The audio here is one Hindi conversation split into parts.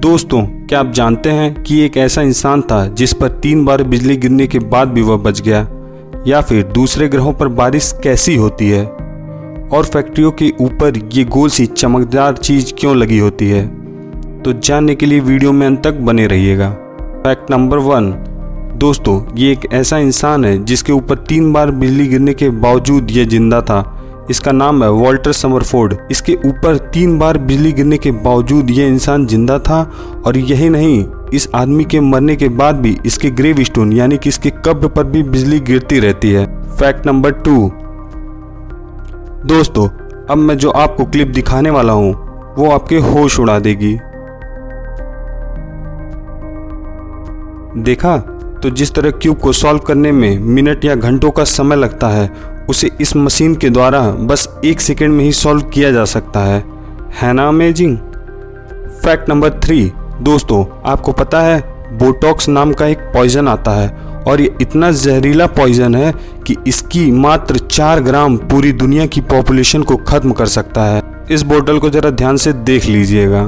दोस्तों, क्या आप जानते हैं कि एक ऐसा इंसान था जिस पर 3 बार बिजली गिरने के बाद भी वह बच गया? या फिर दूसरे ग्रहों पर बारिश कैसी होती है और फैक्ट्रियों के ऊपर ये गोल सी चमकदार चीज क्यों लगी होती है? तो जानने के लिए वीडियो में अंत तक बने रहिएगा। फैक्ट नंबर 1, दोस्तों, ये एक ऐसा इंसान है जिसके ऊपर 3 बार बिजली गिरने के बावजूद ये जिंदा था। इसका नाम है वॉल्टर समरफोर्ड। इसके ऊपर 3 बार बिजली गिरने के बावजूद ये इंसान जिंदा था। और यही नहीं, इस आदमी के मरने के बाद भी इसके ग्रेव स्टोन यानी कि इसके कब्र पर भी बिजली गिरती रहती है। फैक्ट नंबर 2, दोस्तों, अब मैं जो आपको क्लिप दिखाने वाला हूँ वो आपके होश उड़ा देगी। देखा तो जिस तरह क्यूब को सॉल्व करने में मिनट या घंटों का समय लगता है, उसे इस मशीन के द्वारा बस 1 सेकंड में ही सॉल्व किया जा सकता है ना अमेजिंग। फैक्ट नंबर 3, दोस्तों, आपको पता है बोटॉक्स नाम का एक पॉइजन आता है और ये इतना जहरीला पॉइजन है कि इसकी मात्र 4 ग्राम पूरी दुनिया की पॉपुलेशन को खत्म कर सकता है। इस बोतल को जरा ध्यान से देख लीजिएगा।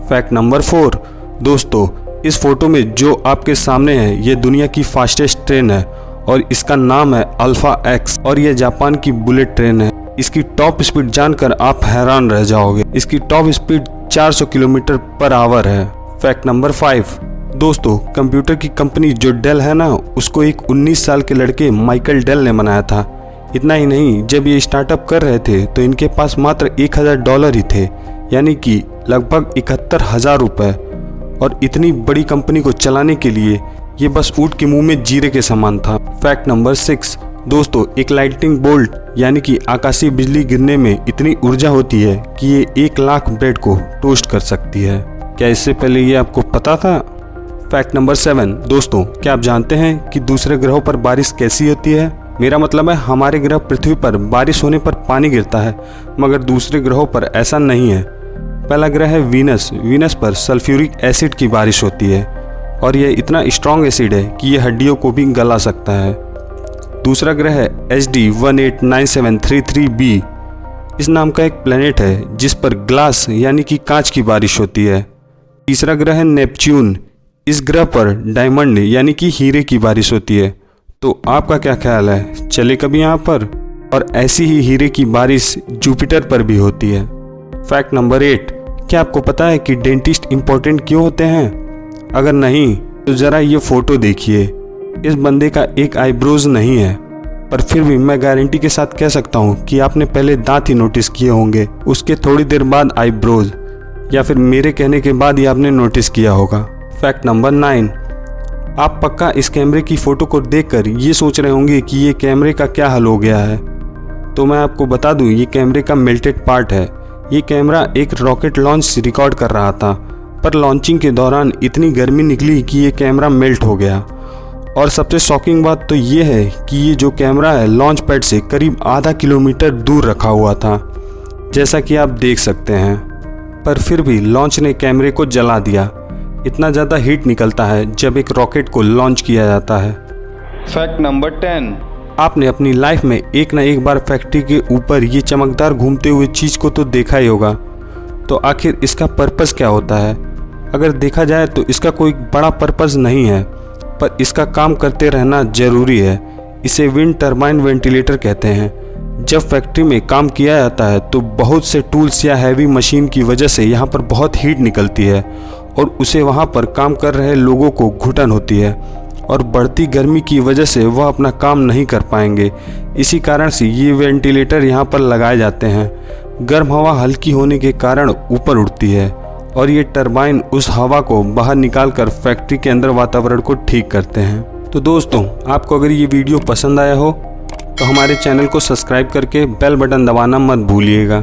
फैक्ट नंबर 4, दोस्तों, इस फोटो में जो आपके सामने है ये दुनिया की फास्टेस्ट ट्रेन है और इसका नाम है अल्फा एक्स और यह जापान की बुलेट ट्रेन है। इसकी टॉप स्पीड जानकर आप हैरान रह जाओगे। इसकी top speed 400 kilometre per hour है। फैक्ट नंबर 5, दोस्तों, कंप्यूटर की कंपनी जो डेल है ना, उसको एक 19 साल के लड़के माइकल डेल ने बनाया था। इतना ही नहीं, जब ये स्टार्टअप कर रहे थे तो इनके पास मात्र $1000 ही थे, यानी कि लगभग 71,000 रुपये। और इतनी बड़ी कंपनी को चलाने के लिए ये बस ऊँट के मुंह में जीरे के समान था। फैक्ट नंबर 6, दोस्तों, एक लाइटनिंग बोल्ट यानी कि आकाशीय बिजली गिरने में इतनी ऊर्जा होती है कि ये 1 लाख ब्रेड को टोस्ट कर सकती है। क्या इससे पहले ये आपको पता था? फैक्ट नंबर 7, दोस्तों, क्या आप जानते हैं कि दूसरे ग्रहों पर बारिश कैसी होती है? मेरा मतलब है हमारे ग्रह पृथ्वी पर बारिश होने पर पानी गिरता है, मगर दूसरे ग्रहों पर ऐसा नहीं है। पहला ग्रह है वीनस। वीनस पर सल्फ्यूरिक एसिड की बारिश होती है और यह इतना स्ट्रॉन्ग एसिड है कि यह हड्डियों को भी गला सकता है। दूसरा ग्रह है HD 189733b। इस नाम का एक प्लेनेट है जिस पर ग्लास यानी कि कांच की बारिश होती है। तीसरा ग्रह है नेपच्यून। इस ग्रह पर डायमंड यानी कि हीरे की बारिश होती है। तो आपका क्या ख्याल है, चले कभी यहाँ पर? और ऐसी ही हीरे की बारिश जुपिटर पर भी होती है। फैक्ट नंबर 8, क्या आपको पता है कि डेंटिस्ट इम्पोर्टेंट क्यों होते हैं? अगर नहीं तो ज़रा ये फ़ोटो देखिए। इस बंदे का एक आईब्रोज नहीं है, पर फिर भी मैं गारंटी के साथ कह सकता हूँ कि आपने पहले दांत ही नोटिस किए होंगे, उसके थोड़ी देर बाद आईब्रोज, या फिर मेरे कहने के बाद ही आपने नोटिस किया होगा। फैक्ट नंबर 9, आप पक्का इस कैमरे की फ़ोटो को देखकर ये सोच रहे होंगे कि ये कैमरे का क्या हाल हो गया है। तो मैं आपको बता दूँ, ये कैमरे का मेल्टेड पार्ट है। ये कैमरा एक रॉकेट लॉन्च रिकॉर्ड कर रहा था, पर लॉन्चिंग के दौरान इतनी गर्मी निकली कि ये कैमरा मेल्ट हो गया। और सबसे शॉकिंग बात तो ये है कि ये जो कैमरा है लॉन्च पैड से करीब आधा किलोमीटर दूर रखा हुआ था, जैसा कि आप देख सकते हैं। पर फिर भी लॉन्च ने कैमरे को जला दिया। इतना ज़्यादा हीट निकलता है जब एक रॉकेट को लॉन्च किया जाता है। फैक्ट नंबर 10, आपने अपनी लाइफ में एक ना एक बार फैक्ट्री के ऊपर ये चमकदार घूमते हुए चीज़ को तो देखा ही होगा। तो आखिर इसका पर्पस क्या होता है? अगर देखा जाए तो इसका कोई बड़ा पर्पस नहीं है, पर इसका काम करते रहना ज़रूरी है। इसे विंड टर्बाइन वेंटिलेटर कहते हैं। जब फैक्ट्री में काम किया जाता है तो बहुत से टूल्स या हैवी मशीन की वजह से यहाँ पर बहुत हीट निकलती है और उसे वहाँ पर काम कर रहे लोगों को घुटन होती है और बढ़ती गर्मी की वजह से वह अपना काम नहीं कर पाएंगे। इसी कारण से ये वेंटिलेटर यहाँ पर लगाए जाते हैं। गर्म हवा हल्की होने के कारण ऊपर उड़ती है और ये टरबाइन उस हवा को बाहर निकालकर फैक्ट्री के अंदर वातावरण को ठीक करते हैं। तो दोस्तों, आपको अगर ये वीडियो पसंद आया हो तो हमारे चैनल को सब्सक्राइब करके बेल बटन दबाना मत भूलिएगा।